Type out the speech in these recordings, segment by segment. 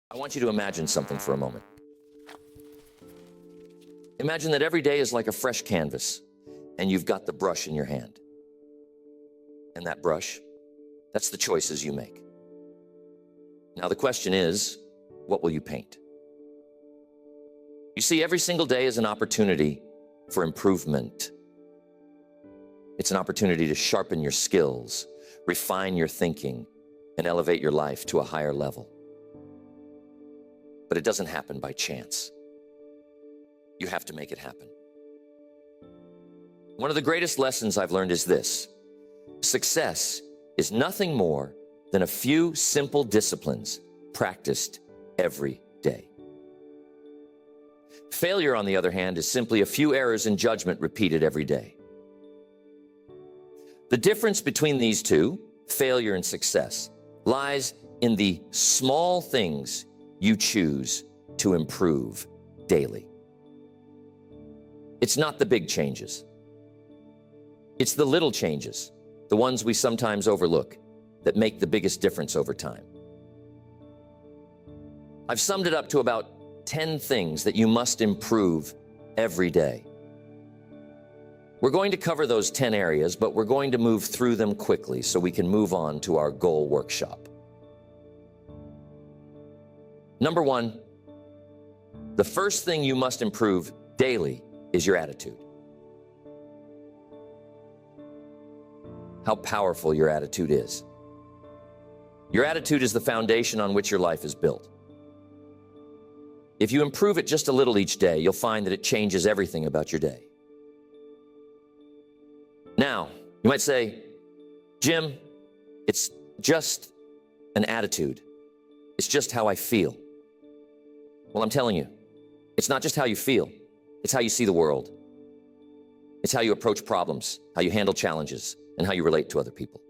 I want you to imagine something for a moment. Imagine that every day is like a fresh canvas, and you've got the brush in your hand. And that brush, that's the choices you make. Now the question is, what will you paint? You see, every single day is an opportunity for improvement. It's an opportunity to sharpen your skills, refine your thinking, and elevate your life to a higher level. But it doesn't happen by chance. You have to make it happen. One of the greatest lessons I've learned is this: success is nothing more than a few simple disciplines practiced every day. Failure, on the other hand, is simply a few errors in judgment repeated every day. The difference between these two, failure and success, lies in the small things you choose to improve daily. It's not the big changes. It's the little changes, the ones we sometimes overlook, that make the biggest difference over time. I've summed it up to about 10 things that you must improve every day. We're going to cover those 10 areas, but we're going to move through them quickly so we can move on to our goal workshop. Number one, the first thing you must improve daily is your attitude. How powerful your attitude is. Your attitude is the foundation on which your life is built. If you improve it just a little each day, you'll find that it changes everything about your day. Now, you might say, Jim, it's just an attitude. It's just how I feel. Well, I'm telling you, it's not just how you feel. It's how you see the world. It's how you approach problems, how you handle challenges, and how you relate to other people.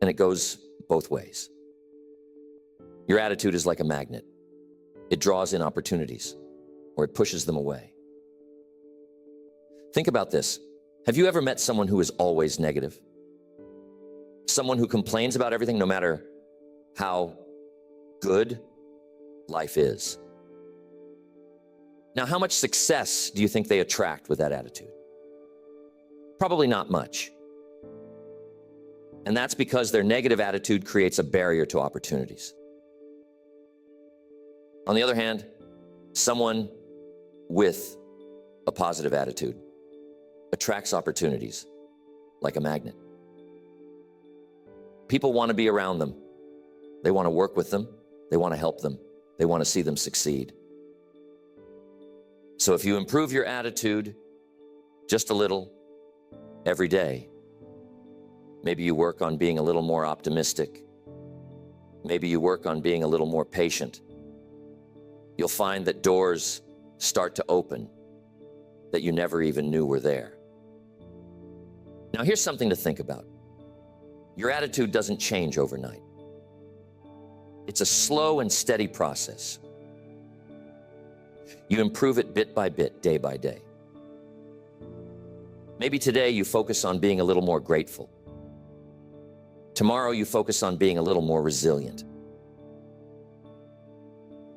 And it goes both ways. Your attitude is like a magnet. It draws in opportunities, or it pushes them away. Think about this. Have you ever met someone who is always negative? Someone who complains about everything, no matter how good life is. Now, how much success do you think they attract with that attitude? Probably not much. And that's because their negative attitude creates a barrier to opportunities. On the other hand, someone with a positive attitude attracts opportunities like a magnet. People want to be around them. They want to work with them. They want to help them. They want to see them succeed. So if you improve your attitude just a little every day, maybe you work on being a little more optimistic. Maybe you work on being a little more patient. You'll find that doors start to open that you never even knew were there. Now, here's something to think about. Your attitude doesn't change overnight. It's a slow and steady process. You improve it bit by bit, day by day. Maybe today you focus on being a little more grateful. Tomorrow you focus on being a little more resilient.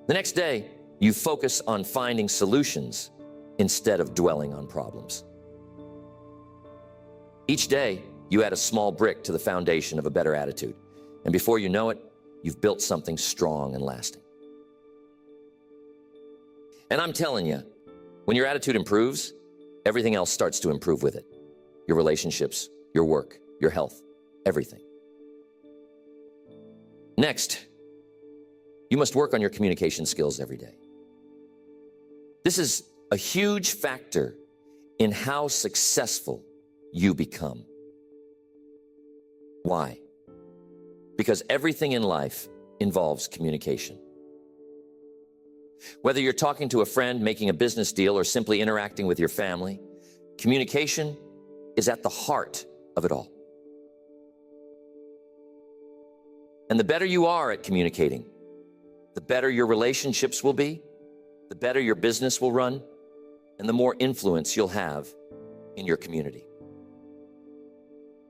The next day, you focus on finding solutions instead of dwelling on problems. Each day, you add a small brick to the foundation of a better attitude. And before you know it, you've built something strong and lasting. And I'm telling you, when your attitude improves, everything else starts to improve with it. Your relationships, your work, your health, everything. Next, you must work on your communication skills every day. This is a huge factor in how successful you become. Why? Because everything in life involves communication. Whether you're talking to a friend, making a business deal, or simply interacting with your family, communication is at the heart of it all. And the better you are at communicating, the better your relationships will be, the better your business will run, and the more influence you'll have in your community.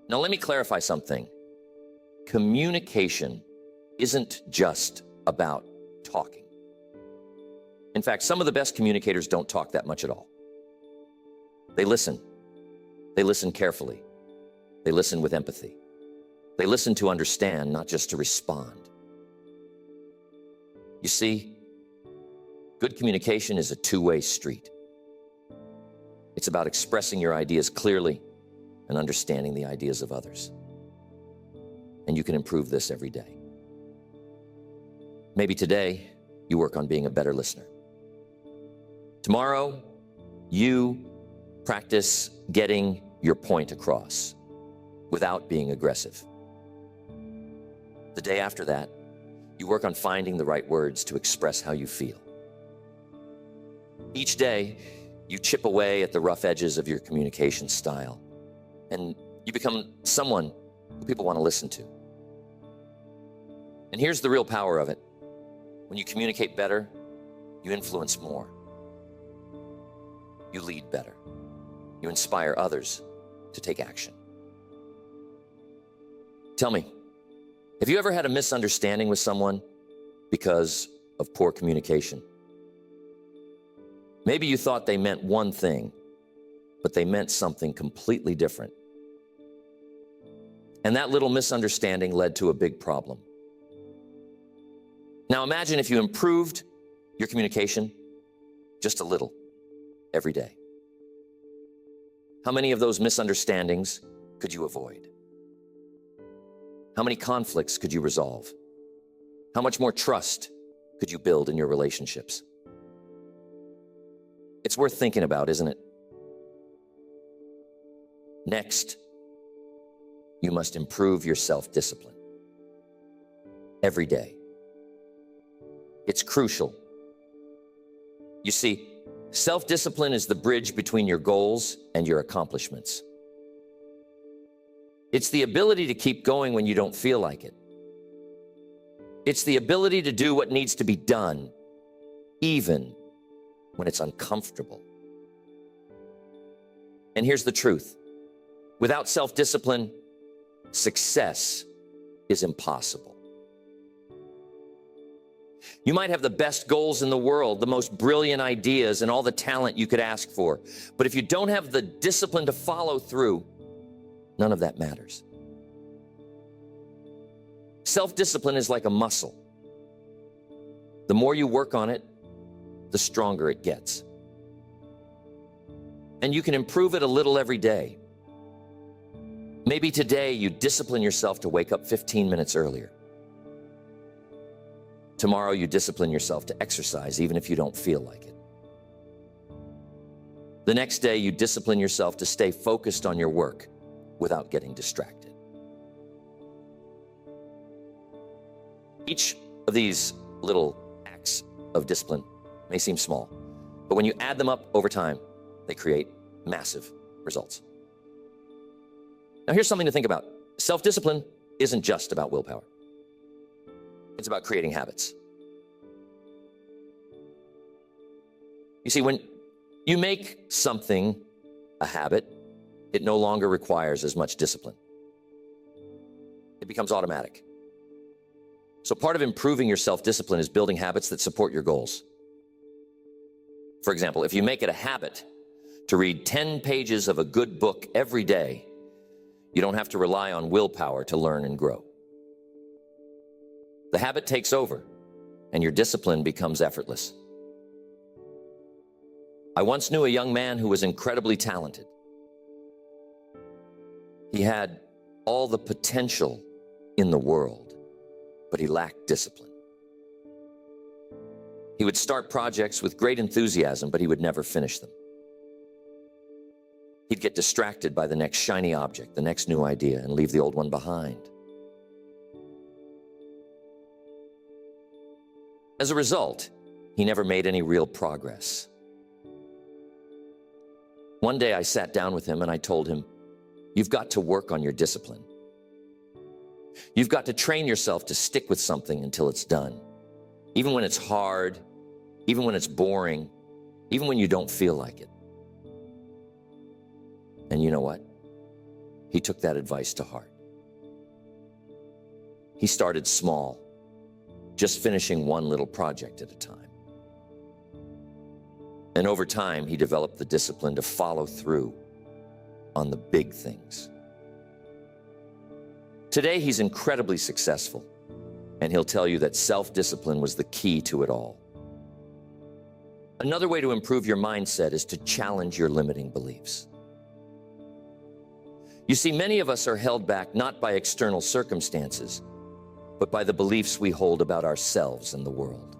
Now, let me clarify something. Communication isn't just about talking. In fact, some of the best communicators don't talk that much at all. They listen. They listen carefully. They listen with empathy. They listen to understand, not just to respond. You see, good communication is a two-way street. It's about expressing your ideas clearly and understanding the ideas of others. And you can improve this every day. Maybe today you work on being a better listener. Tomorrow, you practice getting your point across without being aggressive. The day after that, you work on finding the right words to express how you feel. Each day, you chip away at the rough edges of your communication style, and you become someone who people want to listen to. And here's the real power of it. When you communicate better, you influence more. You lead better. You inspire others to take action. Tell me, have you ever had a misunderstanding with someone because of poor communication? Maybe you thought they meant one thing, but they meant something completely different. And that little misunderstanding led to a big problem. Now imagine if you improved your communication just a little every day. How many of those misunderstandings could you avoid? How many conflicts could you resolve? How much more trust could you build in your relationships? It's worth thinking about, isn't it? Next, you must improve your self-discipline every day. It's crucial. You see, self-discipline is the bridge between your goals and your accomplishments. It's the ability to keep going when you don't feel like it. It's the ability to do what needs to be done, even when it's uncomfortable. And here's the truth. Without self-discipline, success is impossible. You might have the best goals in the world, the most brilliant ideas, and all the talent you could ask for. But if you don't have the discipline to follow through, none of that matters. Self-discipline is like a muscle. The more you work on it, the stronger it gets. And you can improve it a little every day. Maybe today you discipline yourself to wake up 15 minutes earlier. Tomorrow you discipline yourself to exercise even if you don't feel like it. The next day you discipline yourself to stay focused on your work without getting distracted. Each of these little acts of discipline may seem small, but when you add them up over time, they create massive results. Now here's something to think about. Self-discipline isn't just about willpower. It's about creating habits. You see, when you make something a habit, it no longer requires as much discipline. It becomes automatic. So part of improving your self-discipline is building habits that support your goals. For example, if you make it a habit to read 10 pages of a good book every day, you don't have to rely on willpower to learn and grow. The habit takes over, and your discipline becomes effortless. I once knew a young man who was incredibly talented. He had all the potential in the world, but he lacked discipline. He would start projects with great enthusiasm, but he would never finish them. He'd get distracted by the next shiny object, the next new idea, and leave the old one behind. As a result, he never made any real progress. One day I sat down with him and I told him, "You've got to work on your discipline. You've got to train yourself to stick with something until it's done. Even when it's hard, even when it's boring, even when you don't feel like it." And you know what? He took that advice to heart. He started small, just finishing one little project at a time. And over time, he developed the discipline to follow through on the big things. Today, he's incredibly successful, and he'll tell you that self-discipline was the key to it all. Another way to improve your mindset is to challenge your limiting beliefs. You see, many of us are held back not by external circumstances, but by the beliefs we hold about ourselves and the world.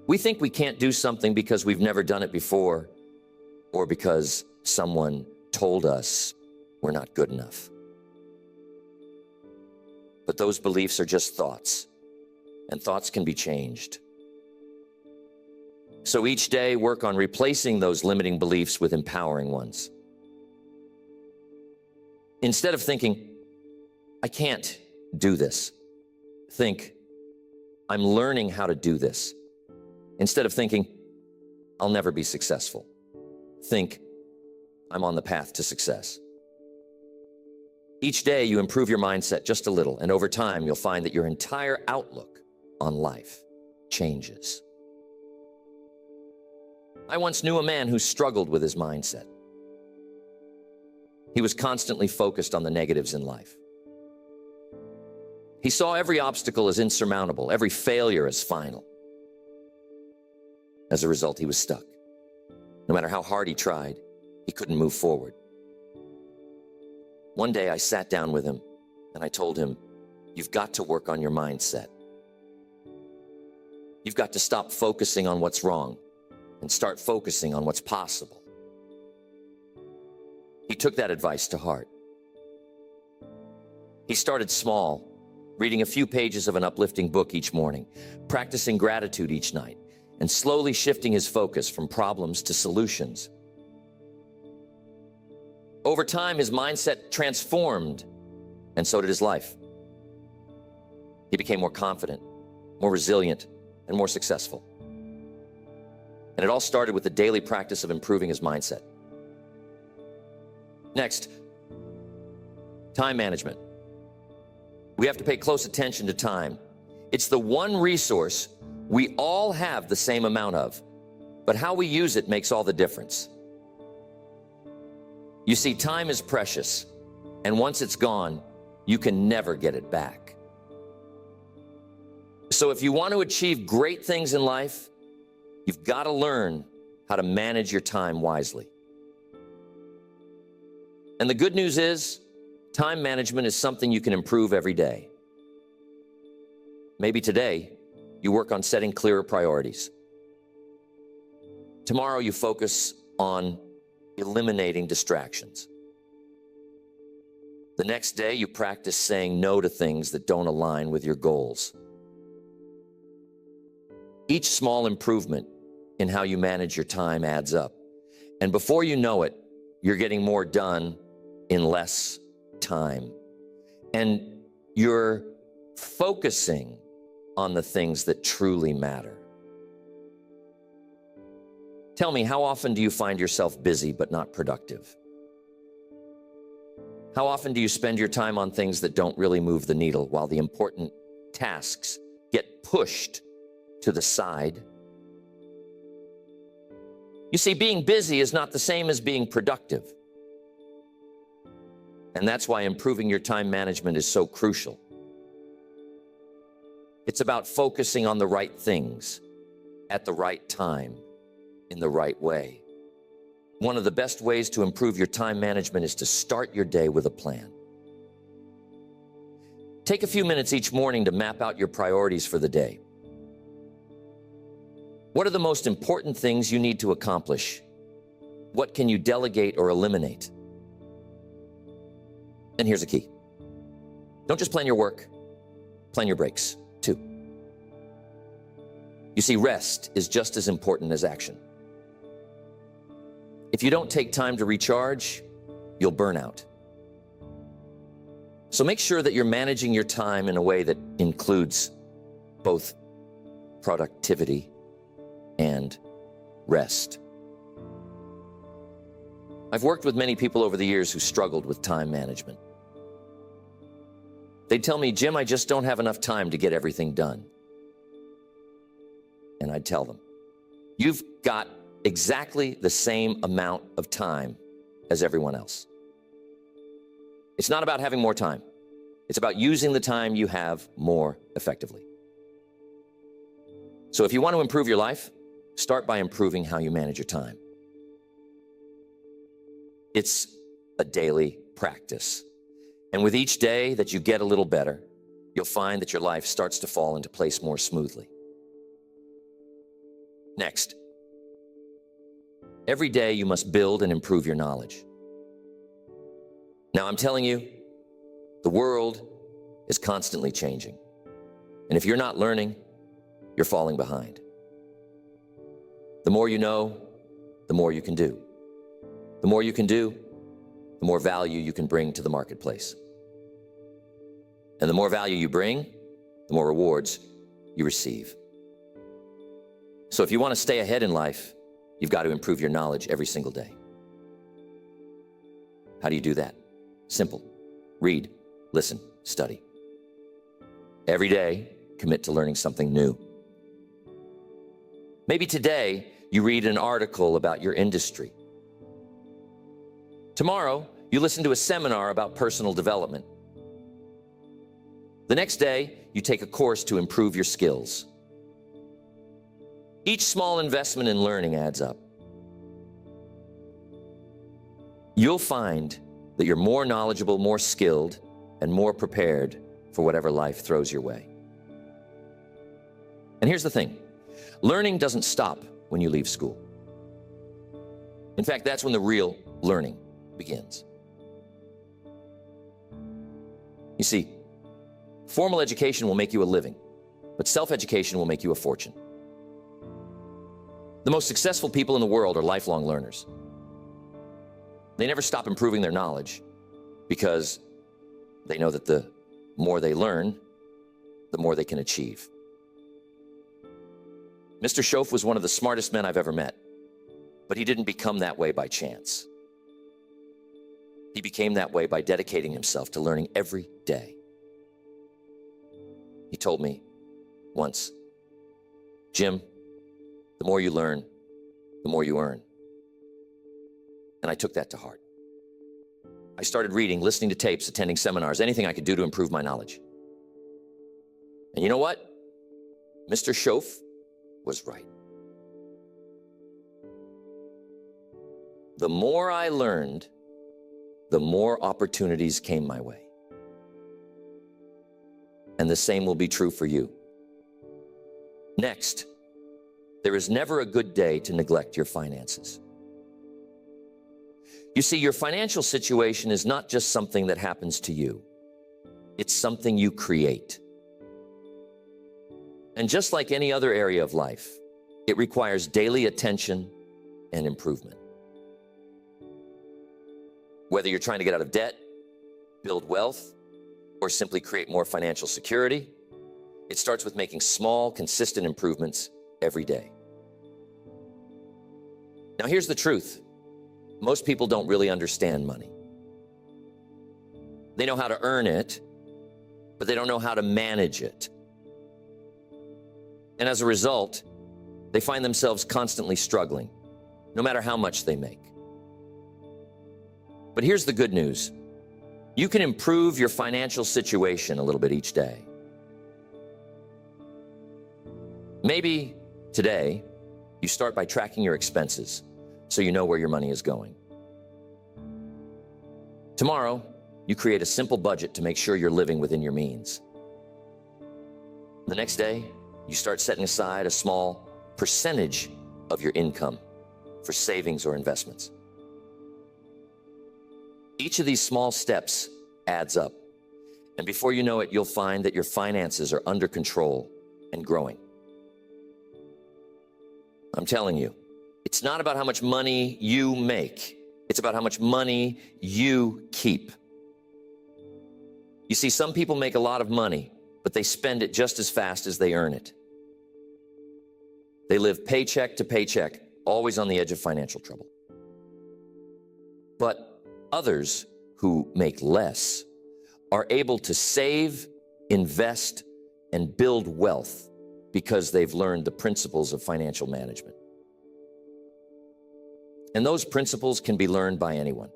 We think we can't do something because we've never done it before, or because someone told us we're not good enough. But those beliefs are just thoughts, and thoughts can be changed. So each day, work on replacing those limiting beliefs with empowering ones. Instead of thinking, I can't do this, think, I'm learning how to do this. Instead of thinking, I'll never be successful, think, I'm on the path to success. Each day you improve your mindset just a little, and over time you'll find that your entire outlook on life changes. I once knew a man who struggled with his mindset. He was constantly focused on the negatives in life. He saw every obstacle as insurmountable, every failure as final. As a result, he was stuck. No matter how hard he tried, he couldn't move forward. One day I sat down with him and I told him, you've got to work on your mindset. You've got to stop focusing on what's wrong and start focusing on what's possible. He took that advice to heart. He started small, reading a few pages of an uplifting book each morning, practicing gratitude each night, and slowly shifting his focus from problems to solutions. Over time, his mindset transformed, and so did his life. He became more confident, more resilient, and more successful. And it all started with the daily practice of improving his mindset. Next, time management. We have to pay close attention to time. It's the one resource we all have the same amount of, but how we use it makes all the difference. You see, time is precious, and once it's gone, you can never get it back. So if you want to achieve great things in life, you've got to learn how to manage your time wisely. And the good news is, time management is something you can improve every day. Maybe today, you work on setting clearer priorities. Tomorrow, you focus on eliminating distractions. The next day, you practice saying no to things that don't align with your goals. Each small improvement in how you manage your time adds up. And before you know it, you're getting more done in less time. And you're focusing on the things that truly matter. Tell me, how often do you find yourself busy but not productive? How often do you spend your time on things that don't really move the needle while the important tasks get pushed to the side? You see, being busy is not the same as being productive. And that's why improving your time management is so crucial. It's about focusing on the right things at the right time in the right way. One of the best ways to improve your time management is to start your day with a plan. Take a few minutes each morning to map out your priorities for the day. What are the most important things you need to accomplish? What can you delegate or eliminate? And here's the key. Don't just plan your work, plan your breaks too. You see, rest is just as important as action. If you don't take time to recharge, you'll burn out. So make sure that you're managing your time in a way that includes both productivity and rest. I've worked with many people over the years who struggled with time management. They'd tell me, Jim, I just don't have enough time to get everything done. And I'd tell them, you've got exactly the same amount of time as everyone else. It's not about having more time. It's about using the time you have more effectively. So if you want to improve your life, start by improving how you manage your time. It's a daily practice. And with each day that you get a little better, you'll find that your life starts to fall into place more smoothly. Next, every day you must build and improve your knowledge. Now, I'm telling you, the world is constantly changing. And if you're not learning, you're falling behind. The more you know, the more you can do. The more you can do, the more value you can bring to the marketplace. And the more value you bring, the more rewards you receive. So if you want to stay ahead in life, you've got to improve your knowledge every single day. How do you do that? Simple. Read, listen, study. Every day, commit to learning something new. Maybe today, you read an article about your industry. Tomorrow, you listen to a seminar about personal development. The next day, you take a course to improve your skills. Each small investment in learning adds up. You'll find that you're more knowledgeable, more skilled, and more prepared for whatever life throws your way. And here's the thing. Learning doesn't stop when you leave school. In fact, that's when the real learning begins. You see, formal education will make you a living, but self-education will make you a fortune. The most successful people in the world are lifelong learners. They never stop improving their knowledge because they know that the more they learn, the more they can achieve. Mr. Schoaf was one of the smartest men I've ever met, but he didn't become that way by chance. He became that way by dedicating himself to learning every day. He told me once, Jim, the more you learn, the more you earn. And I took that to heart. I started reading, listening to tapes, attending seminars, anything I could do to improve my knowledge. And you know what? Mr. Schoaf was right. The more I learned, the more opportunities came my way. And the same will be true for you. Next, there is never a good day to neglect your finances. You see, your financial situation is not just something that happens to you. It's something you create. And just like any other area of life, it requires daily attention and improvement. Whether you're trying to get out of debt, build wealth, or simply create more financial security, it starts with making small, consistent improvements every day. Now, here's the truth. Most people don't really understand money. They know how to earn it, but they don't know how to manage it. And as a result, they find themselves constantly struggling, no matter how much they make. But here's the good news. You can improve your financial situation a little bit each day. Maybe today, you start by tracking your expenses so you know where your money is going. Tomorrow, you create a simple budget to make sure you're living within your means. The next day, you start setting aside a small percentage of your income for savings or investments. Each of these small steps adds up. And before you know it, you'll find that your finances are under control and growing. I'm telling you, it's not about how much money you make. It's about how much money you keep. You see, some people make a lot of money, but they spend it just as fast as they earn it. They live paycheck to paycheck, always on the edge of financial trouble. But others who make less are able to save, invest, and build wealth because they've learned the principles of financial management. And those principles can be learned by anyone.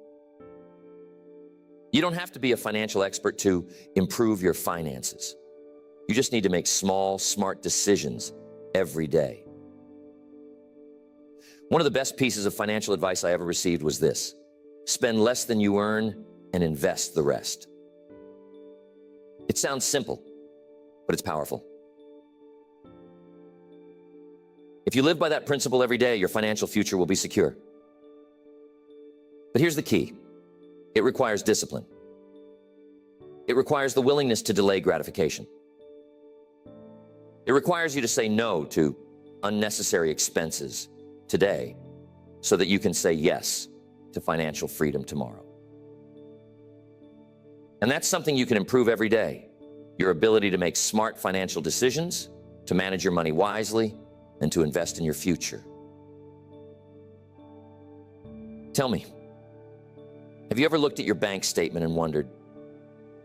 You don't have to be a financial expert to improve your finances. You just need to make small, smart decisions every day. One of the best pieces of financial advice I ever received was this: spend less than you earn and invest the rest. It sounds simple, but it's powerful. If you live by that principle every day, your financial future will be secure. But here's the key. It requires discipline. It requires the willingness to delay gratification. It requires you to say no to unnecessary expenses today so that you can say yes to financial freedom tomorrow. And that's something you can improve every day. Your ability to make smart financial decisions, to manage your money wisely, and to invest in your future. Tell me, have you ever looked at your bank statement and wondered,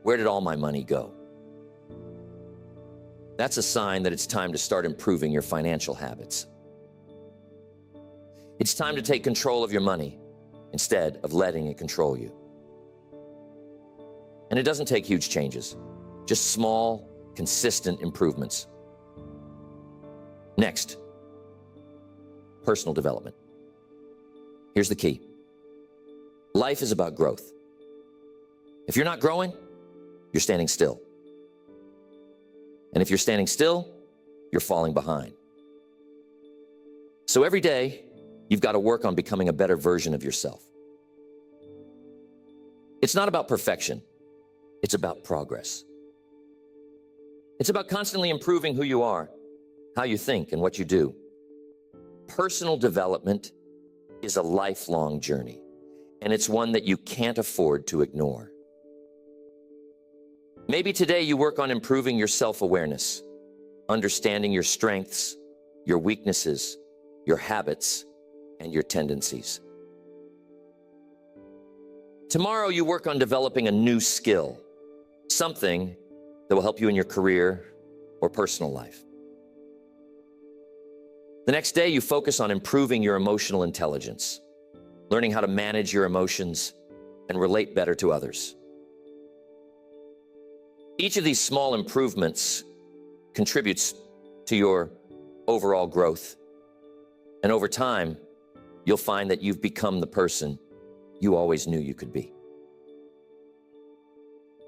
where did all my money go? That's a sign that it's time to start improving your financial habits. It's time to take control of your money instead of letting it control you. And it doesn't take huge changes, just small, consistent improvements. Next, personal development. Here's the key. Life is about growth. If you're not growing, you're standing still. And if you're standing still, you're falling behind. So every day, you've got to work on becoming a better version of yourself. It's not about perfection. It's about progress. It's about constantly improving who you are, how you think, and what you do. Personal development is a lifelong journey, and it's one that you can't afford to ignore. Maybe today you work on improving your self-awareness, understanding your strengths, your weaknesses, your habits, and your tendencies. Tomorrow you work on developing a new skill, something that will help you in your career or personal life. The next day you focus on improving your emotional intelligence, learning how to manage your emotions and relate better to others. Each of these small improvements contributes to your overall growth. And over time, you'll find that you've become the person you always knew you could be.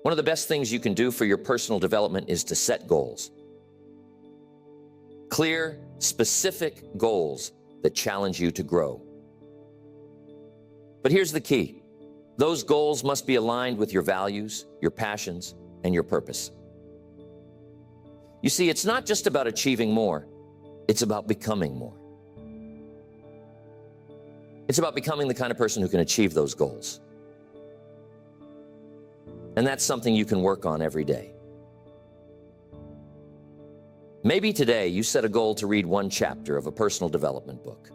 One of the best things you can do for your personal development is to set goals. Clear, specific goals that challenge you to grow. But here's the key. Those goals must be aligned with your values, your passions, and your purpose. You see, it's not just about achieving more, it's about becoming more. It's about becoming the kind of person who can achieve those goals. And that's something you can work on every day. Maybe today you set a goal to read one chapter of a personal development book.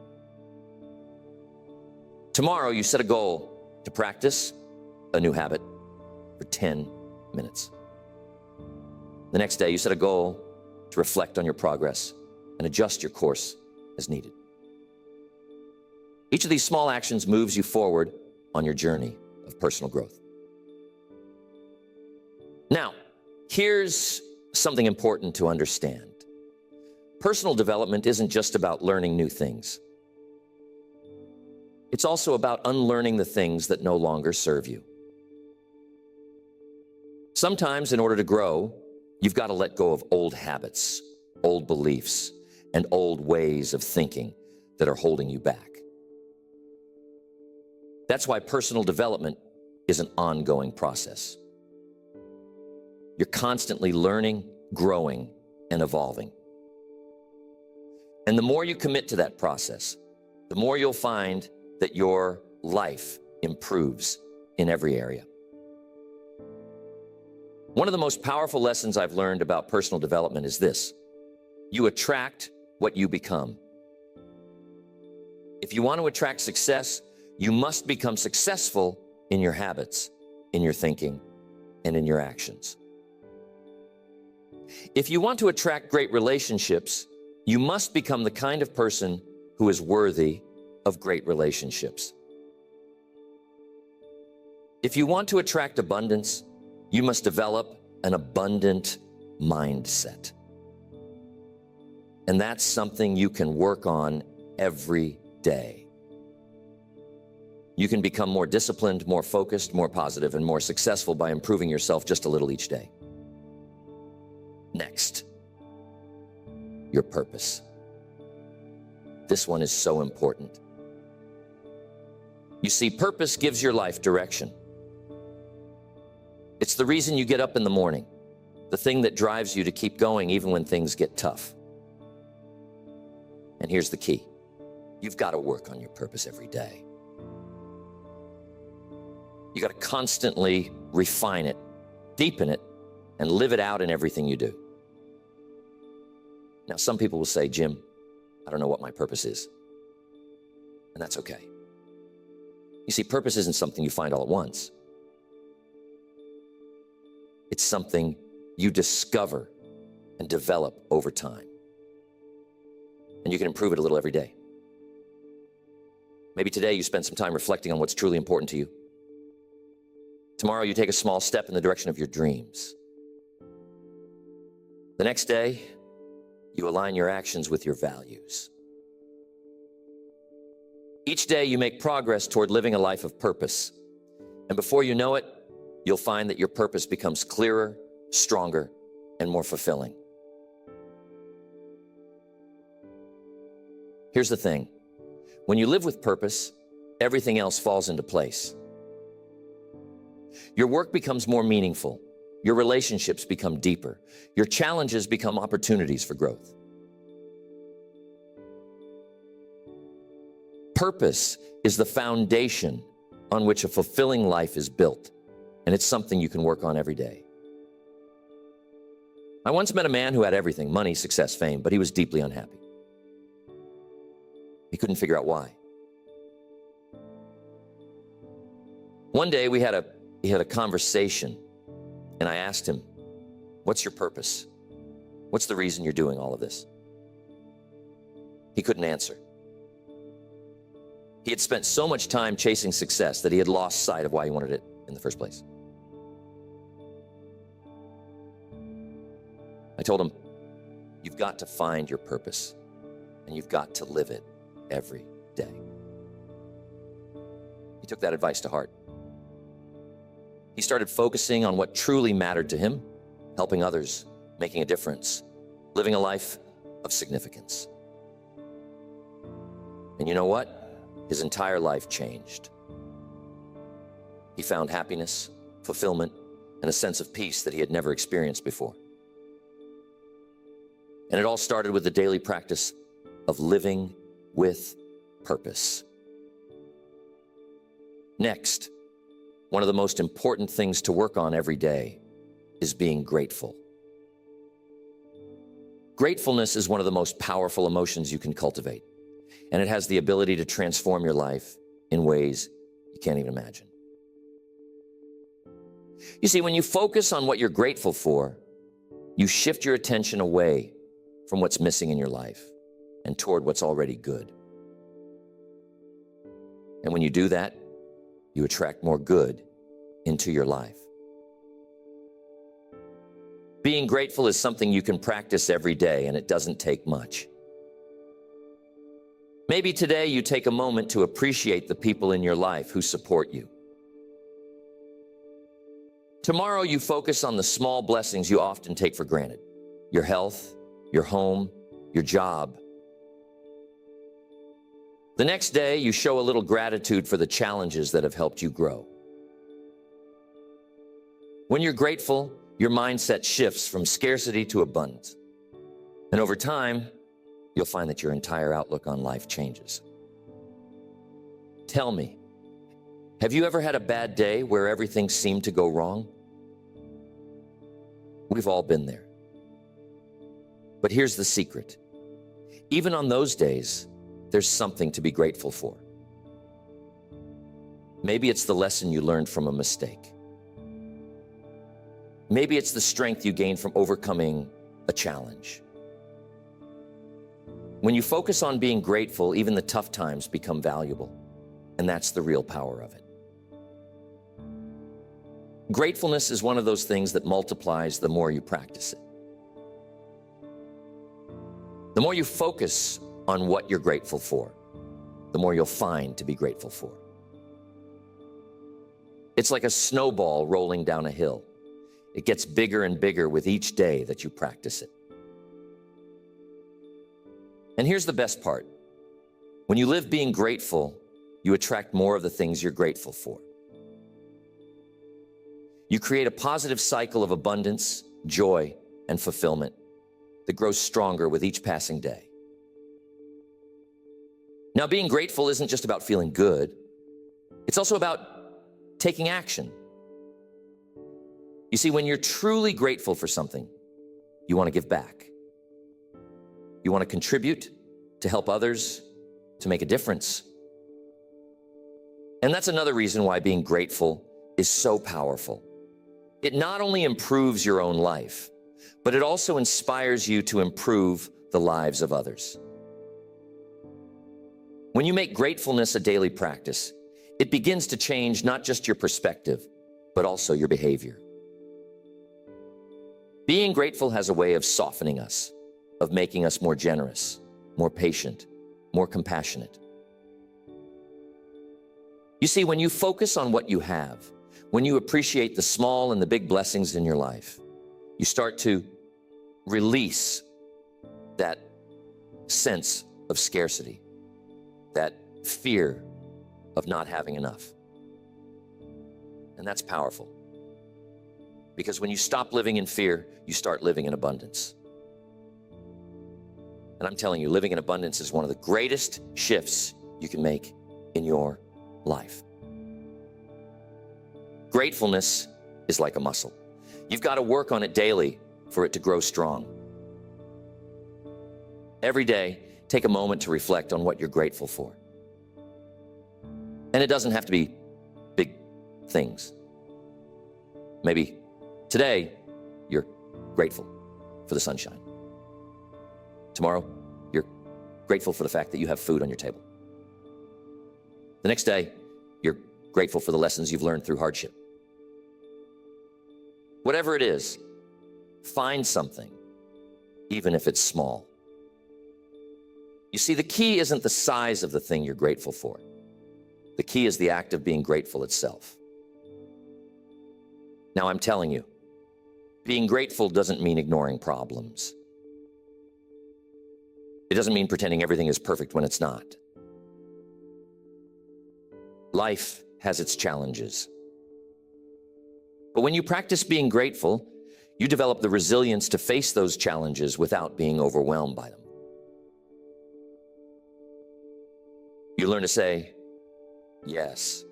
Tomorrow you set a goal to practice a new habit for 10 minutes. The next day, you set a goal to reflect on your progress and adjust your course as needed. Each of these small actions moves you forward on your journey of personal growth. Now, here's something important to understand. Personal development isn't just about learning new things. It's also about unlearning the things that no longer serve you. Sometimes, in order to grow, you've got to let go of old habits, old beliefs, and old ways of thinking that are holding you back. That's why personal development is an ongoing process. You're constantly learning, growing, and evolving. And the more you commit to that process, the more you'll find that your life improves in every area. One of the most powerful lessons I've learned about personal development is this: you attract what you become. If you want to attract success, you must become successful in your habits, in your thinking, and in your actions. If you want to attract great relationships, you must become the kind of person who is worthy of great relationships. If you want to attract abundance, you must develop an abundant mindset. And that's something you can work on every day. You can become more disciplined, more focused, more positive, and more successful by improving yourself just a little each day. Next, your purpose. This one is so important. You see, purpose gives your life direction. It's the reason you get up in the morning, the thing that drives you to keep going even when things get tough. And here's the key. You've got to work on your purpose every day. You got to constantly refine it, deepen it, and live it out in everything you do. Now, some people will say, Jim, I don't know what my purpose is. And that's okay. You see, purpose isn't something you find all at once. It's something you discover and develop over time. And you can improve it a little every day. Maybe today you spend some time reflecting on what's truly important to you. Tomorrow you take a small step in the direction of your dreams. The next day, you align your actions with your values. Each day you make progress toward living a life of purpose. And before you know it, you'll find that your purpose becomes clearer, stronger, and more fulfilling. Here's the thing. When you live with purpose, everything else falls into place. Your work becomes more meaningful. Your relationships become deeper. Your challenges become opportunities for growth. Purpose is the foundation on which a fulfilling life is built, and it's something you can work on every day. I once met a man who had everything, money, success, fame, but he was deeply unhappy. He couldn't figure out why. One day we had a conversation, and I asked him, what's your purpose? What's the reason you're doing all of this? He couldn't answer. He had spent so much time chasing success that he had lost sight of why he wanted it in the first place. I told him, you've got to find your purpose, and you've got to live it every day. He took that advice to heart. He started focusing on what truly mattered to him, helping others, making a difference, living a life of significance. And you know what? His entire life changed. He found happiness, fulfillment, and a sense of peace that he had never experienced before. And it all started with the daily practice of living with purpose. Next, one of the most important things to work on every day is being grateful. Gratefulness is one of the most powerful emotions you can cultivate, and it has the ability to transform your life in ways you can't even imagine. You see, when you focus on what you're grateful for, you shift your attention away from what's missing in your life and toward what's already good. And when you do that, you attract more good into your life. Being grateful is something you can practice every day, and it doesn't take much. Maybe today you take a moment to appreciate the people in your life who support you. Tomorrow you focus on the small blessings you often take for granted: your health, your home, your job. The next day you show a little gratitude for the challenges that have helped you grow. When you're grateful, your mindset shifts from scarcity to abundance. And over time, you'll find that your entire outlook on life changes. Tell me, have you ever had a bad day where everything seemed to go wrong? We've all been there. But here's the secret. Even on those days, there's something to be grateful for. Maybe it's the lesson you learned from a mistake. Maybe it's the strength you gain from overcoming a challenge. When you focus on being grateful, even the tough times become valuable, and that's the real power of it. Gratefulness is one of those things that multiplies the more you practice it. The more you focus on what you're grateful for, the more you'll find to be grateful for. It's like a snowball rolling down a hill. It gets bigger and bigger with each day that you practice it. And here's the best part. When you live being grateful, you attract more of the things you're grateful for. You create a positive cycle of abundance, joy, and fulfillment that grows stronger with each passing day. Now, being grateful isn't just about feeling good. It's also about taking action. You see, when you're truly grateful for something, you want to give back. You want to contribute, to help others, to make a difference. And that's another reason why being grateful is so powerful. It not only improves your own life, but it also inspires you to improve the lives of others. When you make gratefulness a daily practice, it begins to change not just your perspective, but also your behavior. Being grateful has a way of softening us, of making us more generous, more patient, more compassionate. You see, when you focus on what you have, when you appreciate the small and the big blessings in your life, you start to release that sense of scarcity, that fear of not having enough. And that's powerful. Because when you stop living in fear, you start living in abundance. And I'm telling you, living in abundance is one of the greatest shifts you can make in your life. Gratefulness is like a muscle. You've got to work on it daily for it to grow strong. Every day, take a moment to reflect on what you're grateful for. And it doesn't have to be big things. Maybe today, you're grateful for the sunshine. Tomorrow, you're grateful for the fact that you have food on your table. The next day, you're grateful for the lessons you've learned through hardship. Whatever it is, find something, even if it's small. You see, the key isn't the size of the thing you're grateful for. The key is the act of being grateful itself. Now, I'm telling you, being grateful doesn't mean ignoring problems. It doesn't mean pretending everything is perfect when it's not. Life has its challenges. But when you practice being grateful, you develop the resilience to face those challenges without being overwhelmed by them. You learn to say, yes,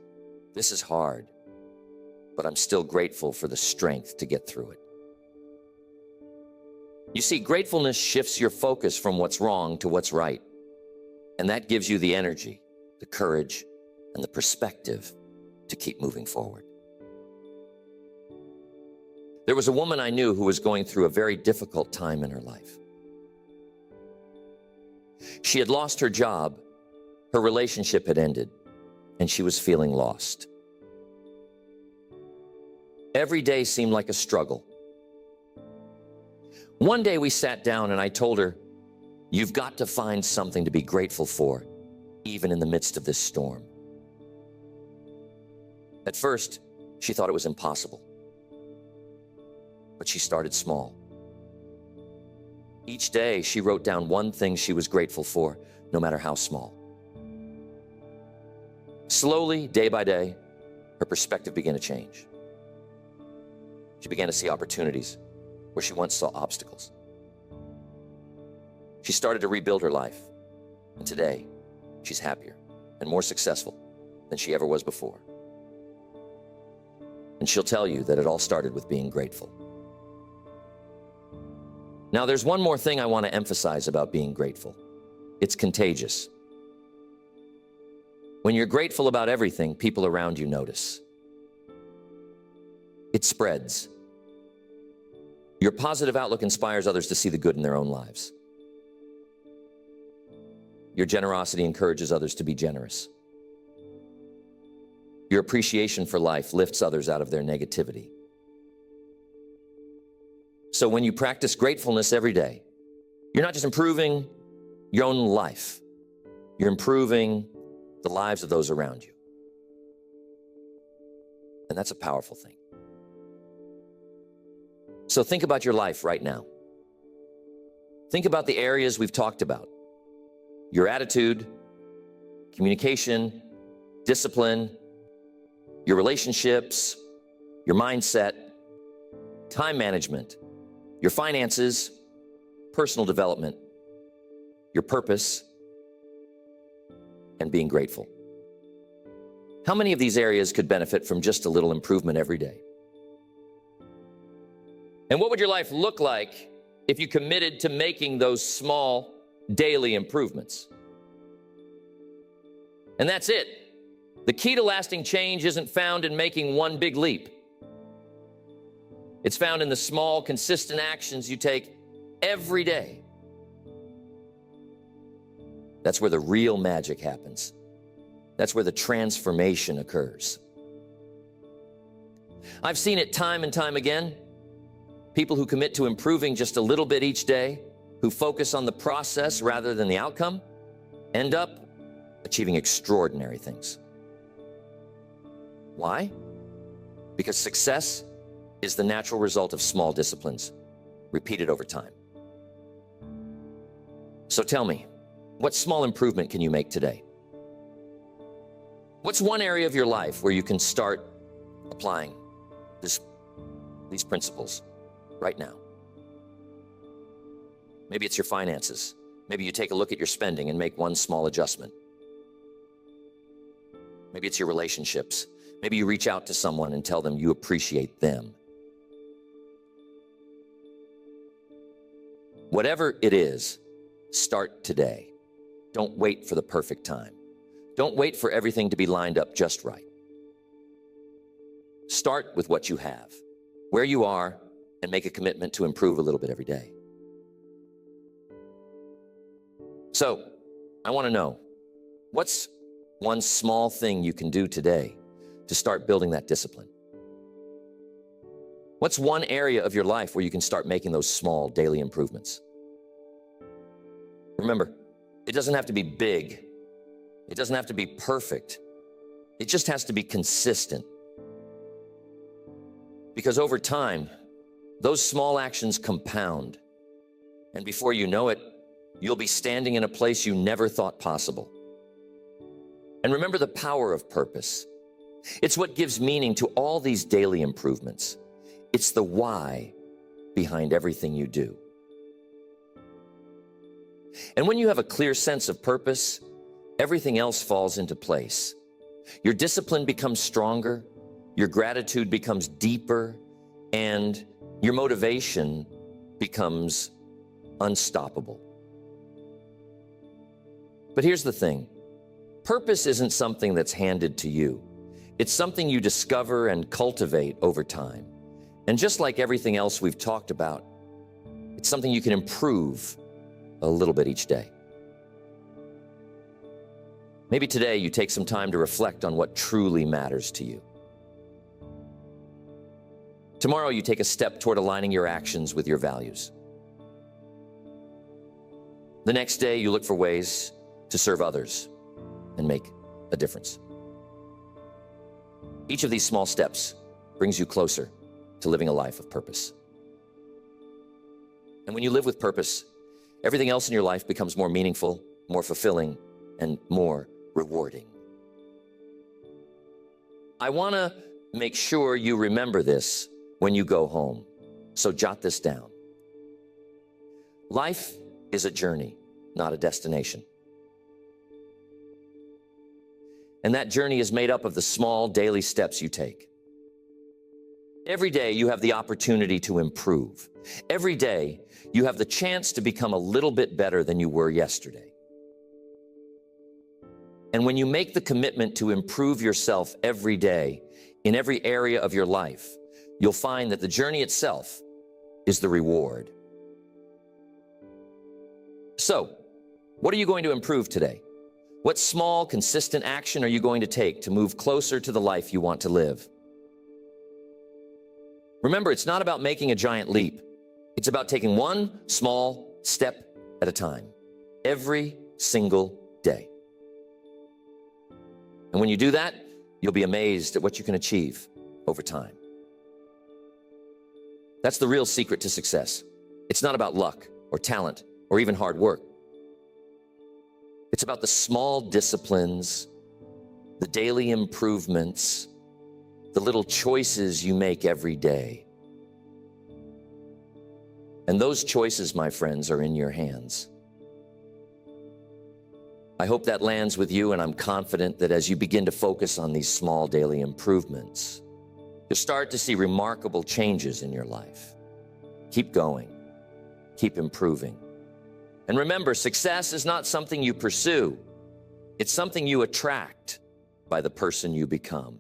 this is hard, but I'm still grateful for the strength to get through it. You see, gratefulness shifts your focus from what's wrong to what's right. And that gives you the energy, the courage, and the perspective to keep moving forward. There was a woman I knew who was going through a very difficult time in her life. She had lost her job, her relationship had ended, and she was feeling lost. Every day seemed like a struggle. One day we sat down and I told her, you've got to find something to be grateful for, even in the midst of this storm. At first, she thought it was impossible. But she started small. Each day, she wrote down one thing she was grateful for, no matter how small. Slowly, day by day, her perspective began to change. She began to see opportunities where she once saw obstacles. She started to rebuild her life, and today, she's happier and more successful than she ever was before. And she'll tell you that it all started with being grateful. Now, there's one more thing I want to emphasize about being grateful. It's contagious. When you're grateful about everything, people around you notice. It spreads. Your positive outlook inspires others to see the good in their own lives. Your generosity encourages others to be generous. Your appreciation for life lifts others out of their negativity. So when you practice gratefulness every day, you're not just improving your own life, you're improving the lives of those around you. And that's a powerful thing. So think about your life right now. Think about the areas we've talked about. Your attitude, communication, discipline, your relationships, your mindset, time management, your finances, personal development, your purpose, and being grateful. How many of these areas could benefit from just a little improvement every day? And what would your life look like if you committed to making those small daily improvements? And that's it. The key to lasting change isn't found in making one big leap. It's found in the small, consistent actions you take every day. That's where the real magic happens. That's where the transformation occurs. I've seen it time and time again. People who commit to improving just a little bit each day, who focus on the process rather than the outcome, end up achieving extraordinary things. Why? Because success is the natural result of small disciplines, repeated over time. So tell me, what small improvement can you make today? What's one area of your life where you can start applying these principles right now? Maybe it's your finances. Maybe you take a look at your spending and make one small adjustment. Maybe it's your relationships. Maybe you reach out to someone and tell them you appreciate them. Whatever it is, start today. Don't wait for the perfect time. Don't wait for everything to be lined up just right. Start with what you have, where you are, and make a commitment to improve a little bit every day. So, I want to know, what's one small thing you can do today to start building that discipline? What's one area of your life where you can start making those small daily improvements? Remember, it doesn't have to be big. It doesn't have to be perfect. It just has to be consistent. Because over time, those small actions compound. And before you know it, you'll be standing in a place you never thought possible. And remember the power of purpose. It's what gives meaning to all these daily improvements. It's the why behind everything you do. And when you have a clear sense of purpose, everything else falls into place. Your discipline becomes stronger, your gratitude becomes deeper, and your motivation becomes unstoppable. But here's the thing. Purpose isn't something that's handed to you. It's something you discover and cultivate over time. And just like everything else we've talked about, it's something you can improve a little bit each day. Maybe today you take some time to reflect on what truly matters to you. Tomorrow you take a step toward aligning your actions with your values. The next day you look for ways to serve others and make a difference. Each of these small steps brings you closer to living a life of purpose. And when you live with purpose, everything else in your life becomes more meaningful, more fulfilling, and more rewarding. I want to make sure you remember this when you go home, so jot this down. Life is a journey, not a destination. And that journey is made up of the small daily steps you take. Every day you have the opportunity to improve. Every day you have the chance to become a little bit better than you were yesterday. And when you make the commitment to improve yourself every day in every area of your life, you'll find that the journey itself is the reward. So, what are you going to improve today? What small, consistent action are you going to take to move closer to the life you want to live? Remember, it's not about making a giant leap. It's about taking one small step at a time, every single day. And when you do that, you'll be amazed at what you can achieve over time. That's the real secret to success. It's not about luck or talent or even hard work. It's about the small disciplines, the daily improvements, the little choices you make every day. And those choices, my friends, are in your hands. I hope that lands with you, and I'm confident that as you begin to focus on these small daily improvements, you'll start to see remarkable changes in your life. Keep going. Keep improving. And remember, success is not something you pursue. It's something you attract by the person you become.